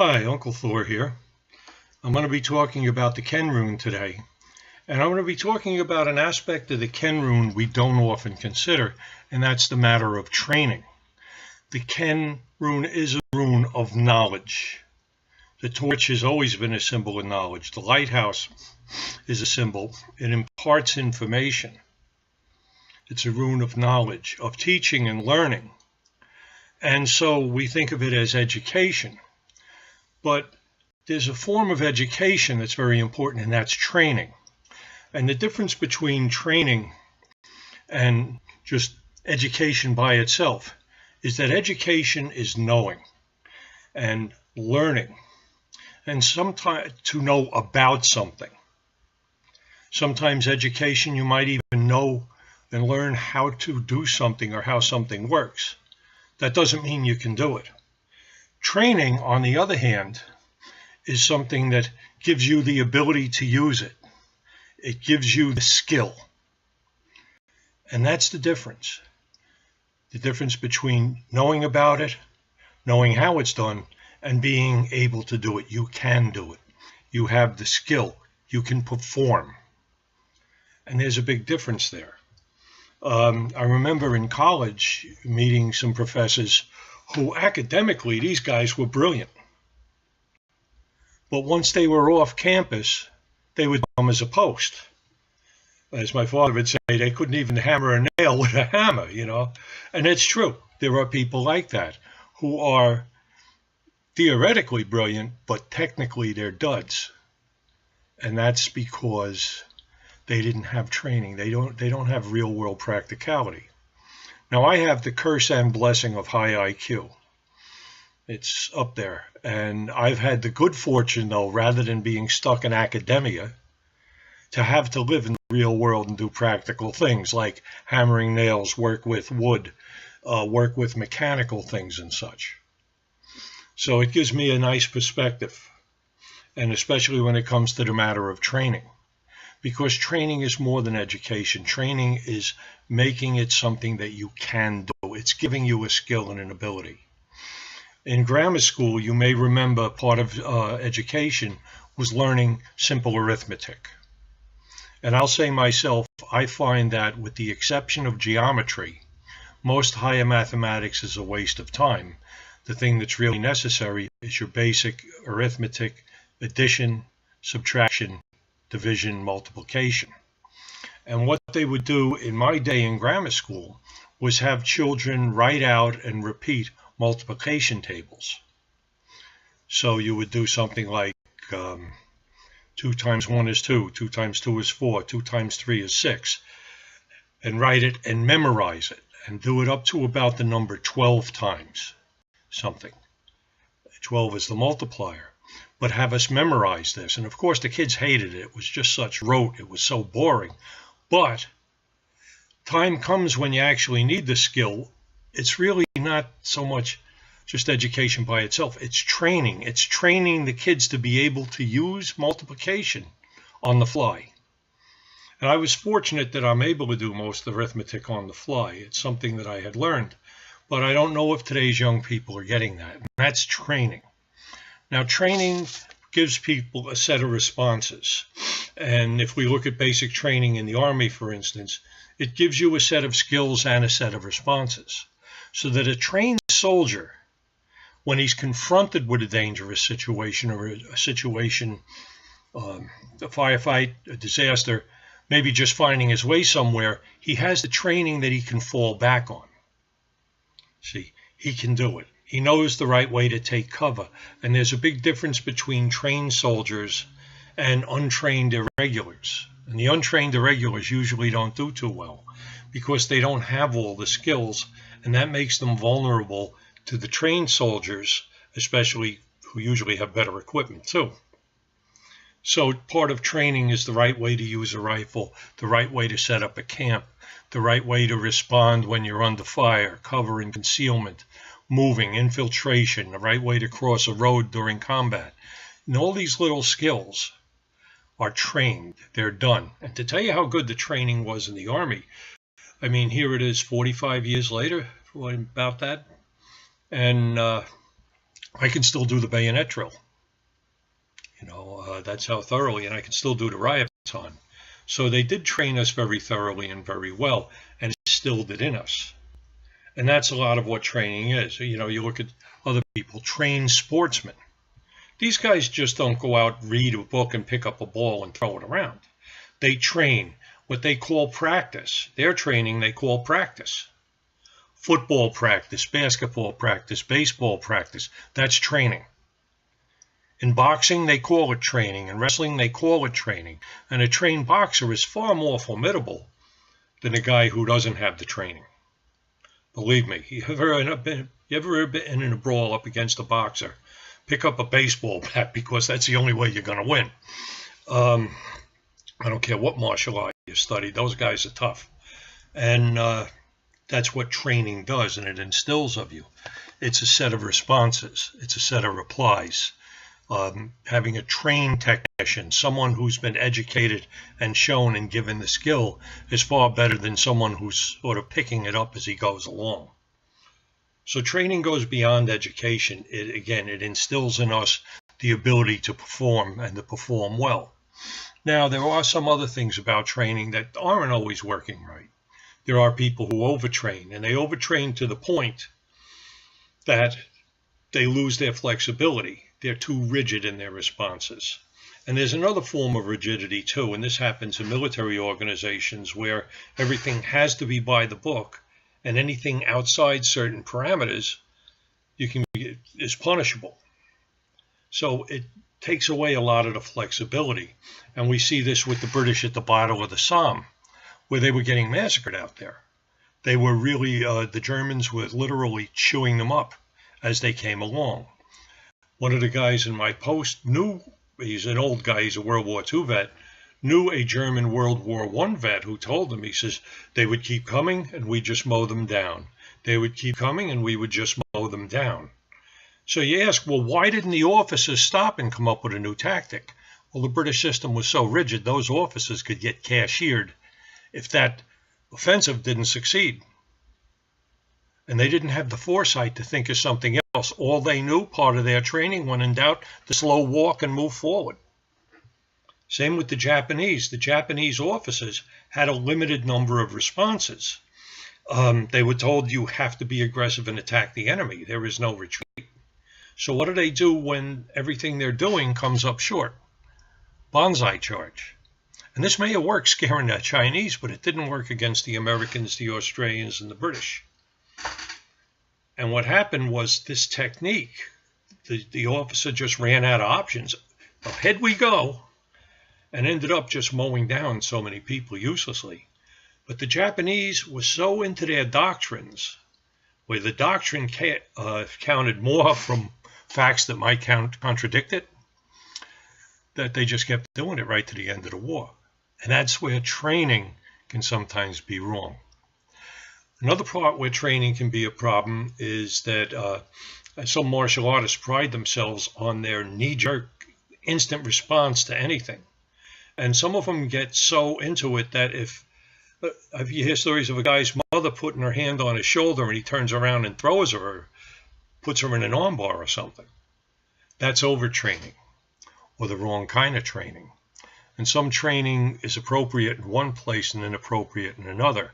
Hi, Uncle Thor here. I'm going to be talking about the Ken Rune today. And I'm going to be talking about an aspect of the Ken Rune we don't often consider, and that's the matter of training. The Ken Rune is a rune of knowledge. The torch has always been a symbol of knowledge. The lighthouse is a symbol. It imparts information. It's a rune of knowledge, of teaching and learning. And so we think of it as education. But there's a form of education that's very important, and that's training. And the difference between training and just education by itself is that education is knowing and learning, and sometimes to know about something. Sometimes education, you might even know and learn how to do something or how something works. That doesn't mean you can do it. Training, on the other hand, is something that gives you the ability to use it. It gives you the skill. And that's the difference. The difference between knowing about it, knowing how it's done, and being able to do it. You can do it. You have the skill. You can perform. And there's a big difference there. I remember in college meeting some professors who academically, these guys were brilliant. But once they were off campus, they were dumb as a post. As my father would say, they couldn't even hammer a nail with a hammer, you know. And it's true. There are people like that who are theoretically brilliant, but technically they're duds. And that's because they didn't have training. They don't have real world practicality. Now, I have the curse and blessing of high IQ. It's up there. And I've had the good fortune, though, rather than being stuck in academia, to have to live in the real world and do practical things like hammering nails, work with wood, work with mechanical things and such. So it gives me a nice perspective, and especially when it comes to the matter of training. Because training is more than education. Training is making it something that you can do. It's giving you a skill and an ability. In grammar school, you may remember part of education was learning simple arithmetic. And I'll say myself, I find that with the exception of geometry, most higher mathematics is a waste of time. The thing that's really necessary is your basic arithmetic, addition, subtraction, division, multiplication. And what they would do in my day in grammar school was have children write out and repeat multiplication tables. So you would do something like 2 times 1 is 2, 2 times 2 is 4, 2 times 3 is 6, and write it and memorize it and do it up to about the number 12 times something. 12 is the multiplier. But have us memorize this. And of course the kids hated it. It was just such rote. It was so boring. But time comes when you actually need the skill. It's really not so much just education by itself. It's training. It's training the kids to be able to use multiplication on the fly. And I was fortunate that I'm able to do most arithmetic on the fly. It's something that I had learned. But I don't know if today's young people are getting that. And that's training. Now, training gives people a set of responses. And if we look at basic training in the Army, for instance, it gives you a set of skills and a set of responses. So that a trained soldier, when he's confronted with a dangerous situation or a situation, a firefight, a disaster, maybe just finding his way somewhere, he has the training that he can fall back on. See, he can do it. He knows the right way to take cover. And there's a big difference between trained soldiers and untrained irregulars. And the untrained irregulars usually don't do too well because they don't have all the skills, and that makes them vulnerable to the trained soldiers, especially who usually have better equipment too. So part of training is the right way to use a rifle, the right way to set up a camp, the right way to respond when you're under fire, cover and concealment, moving, infiltration, the right way to cross a road during combat. And all these little skills are trained. They're done. And to tell you how good the training was in the Army, I mean, here it is 45 years later, about that. And I can still do the bayonet drill. That's how thoroughly, and I can still do the riot baton. So they did train us very thoroughly and very well, and instilled it in us. And that's a lot of what training is. You look at other people, trained sportsmen. These guys just don't go out, read a book, and pick up a ball and throw it around. They train what they call practice. Their training they call practice. Football practice, basketball practice, baseball practice. That's training. In boxing, they call it training. In wrestling, they call it training. And a trained boxer is far more formidable than a guy who doesn't have the training. Believe me, you ever been in a brawl up against a boxer, pick up a baseball bat, because that's the only way you're going to win. I don't care what martial art you study. Those guys are tough. And that's what training does, and it instills of you. It's a set of responses. It's a set of replies. Having a trained technician, someone who's been educated and shown and given the skill, is far better than someone who's sort of picking it up as he goes along. So training goes beyond education. It instills in us the ability to perform and to perform well. Now, there are some other things about training that aren't always working right. There are people who overtrain, and they overtrain to the point that they lose their flexibility. They're too rigid in their responses. And there's another form of rigidity too, and this happens in military organizations where everything has to be by the book, and anything outside certain parameters is punishable. So it takes away a lot of the flexibility. And we see this with the British at the Battle of the Somme, where they were getting massacred out there. They were really, the Germans were literally chewing them up as they came along. One of the guys in my post knew, he's an old guy, he's a World War II vet, knew a German World War I vet who told him, he says, they would keep coming and we'd just mow them down. They would keep coming and we would just mow them down. So you ask, well, why didn't the officers stop and come up with a new tactic? Well, the British system was so rigid, those officers could get cashiered if that offensive didn't succeed. And they didn't have the foresight to think of something else. All they knew, part of their training, when in doubt, to slow walk and move forward. Same with the Japanese. The Japanese officers had a limited number of responses. They were told you have to be aggressive and attack the enemy. There is no retreat. So what do they do when everything they're doing comes up short? Bonsai charge. And this may have worked scaring the Chinese, but it didn't work against the Americans, the Australians, and the British. And what happened was this technique, the officer just ran out of options. Ahead we go, and ended up just mowing down so many people uselessly. But the Japanese were so into their doctrines, where the doctrine counted more from facts that might contradict it, that they just kept doing it right to the end of the war. And that's where training can sometimes be wrong. Another part where training can be a problem is that some martial artists pride themselves on their knee-jerk instant response to anything. And some of them get so into it that if you hear stories of a guy's mother putting her hand on his shoulder and he turns around and throws her or puts her in an armbar or something, that's overtraining or the wrong kind of training. And some training is appropriate in one place and inappropriate in another.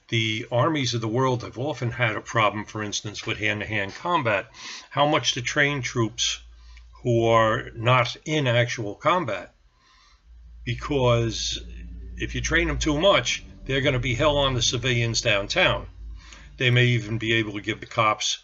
The armies of the world have often had a problem, for instance, with hand-to-hand combat. How much to train troops who are not in actual combat? Because if you train them too much, they're going to be hell on the civilians downtown. They may even be able to give the cops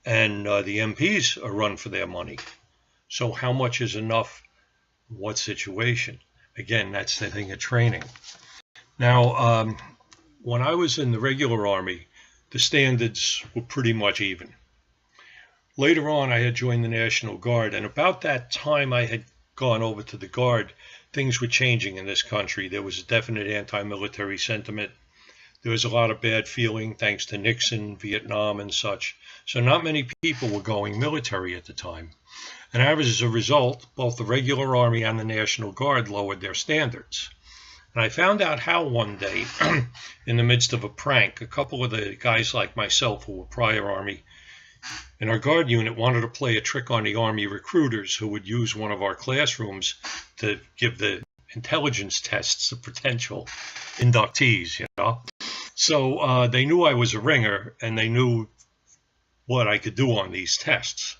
and the MPs a run for their money. So how much is enough? What situation? Again, that's the thing of training. Now, when I was in the regular army, the standards were pretty much even. Later on, I had joined the National Guard, and about that time I had gone over to the Guard, things were changing in this country. There was a definite anti-military sentiment. There was a lot of bad feeling thanks to Nixon, Vietnam, and such. So not many people were going military at the time. And as a result, both the regular Army and the National Guard lowered their standards. And I found out how one day, in the midst of a prank, a couple of the guys like myself who were prior Army And our guard unit wanted to play a trick on the Army recruiters who would use one of our classrooms to give the intelligence tests of potential inductees, you know. So they knew I was a ringer, and they knew what I could do on these tests.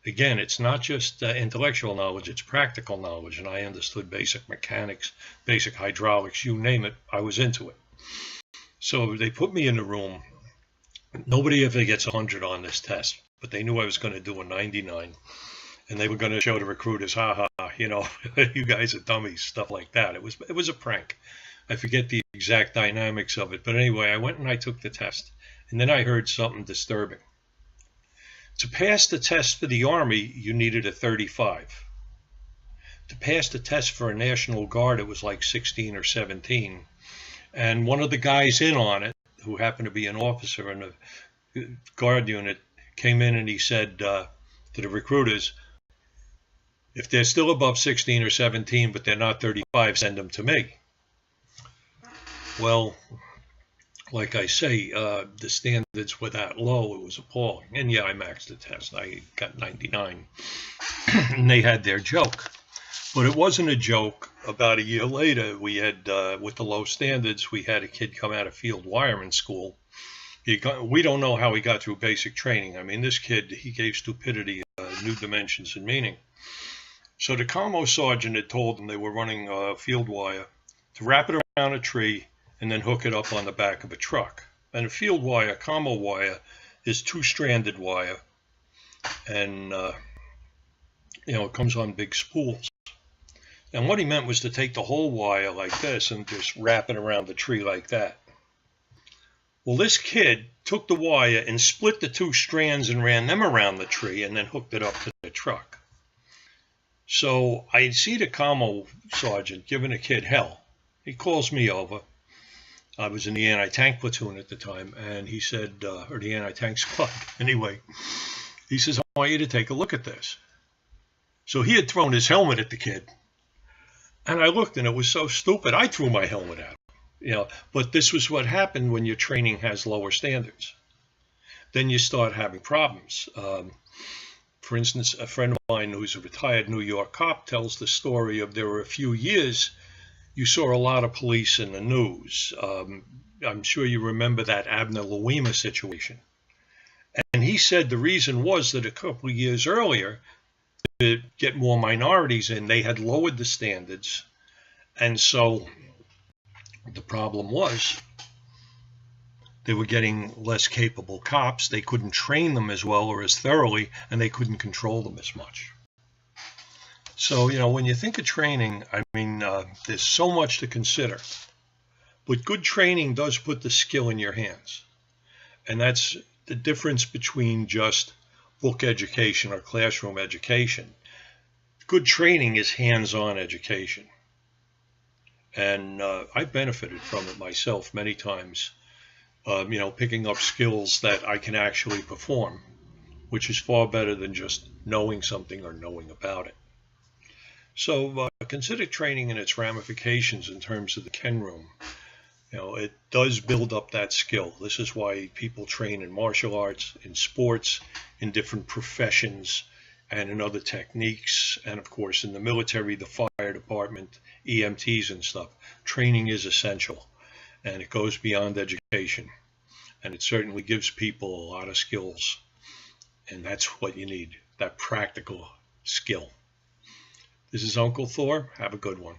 Again, it's not just intellectual knowledge, it's practical knowledge, and I understood basic mechanics, basic hydraulics, you name it, I was into it. So they put me in the room. Nobody ever gets 100 on this test, but they knew I was going to do a 99, and they were going to show the recruiters, ha ha, you know, you guys are dummies, stuff like that. It was a prank. I forget the exact dynamics of it, but anyway, I went and I took the test, and then I heard something disturbing. To pass the test for the Army, you needed a 35. To pass the test for a National Guard, it was like 16 or 17. And one of the guys in on it, who happened to be an officer in the Guard unit, came in and he said to the recruiters, if they're still above 16 or 17, but they're not 35, send them to me. Well, like I say, the standards were that low, it was appalling. And yeah, I maxed the test. I got 99. And they had their joke. But it wasn't a joke. About a year later, we had, with the low standards, we had a kid come out of field wireman school. We don't know how he got through basic training. I mean, this kid, he gave stupidity new dimensions and meaning. So the commo sergeant had told them they were running field wire to wrap it around a tree and then hook it up on the back of a truck. And a field wire, commo wire, is two-stranded wire, and it comes on big spools. And what he meant was to take the whole wire like this and just wrap it around the tree like that. Well, this kid took the wire and split the two strands and ran them around the tree and then hooked it up to the truck. So I see the commo sergeant giving a kid hell. He calls me over. I was in the anti-tank platoon at the time, and he said, or the anti-tank squad, anyway, he says, I want you to take a look at this. So he had thrown his helmet at the kid, and I looked, and it was so stupid, I threw my helmet at him. But this was what happened when your training has lower standards. Then you start having problems. For instance, a friend of mine who's a retired New York cop tells the story of there were a few years you saw a lot of police in the news. I'm sure you remember that Abner Louima situation. And he said the reason was that a couple of years earlier, to get more minorities in, they had lowered the standards. And so the problem was they were getting less capable cops. They couldn't train them as well or as thoroughly, and they couldn't control them as much. So, when you think of training, I mean, there's so much to consider. But good training does put the skill in your hands. And that's the difference between just book education or classroom education. Good training is hands-on education. And I benefited from it myself many times, picking up skills that I can actually perform, which is far better than just knowing something or knowing about it. So consider training and its ramifications in terms of the Ken Rune. It does build up that skill. This is why people train in martial arts, in sports, in different professions, and in other techniques. And of course, in the military, the fire department, EMTs and stuff. Training is essential, and it goes beyond education. And it certainly gives people a lot of skills. And that's what you need, that practical skill. This is Uncle Thor. Have a good one.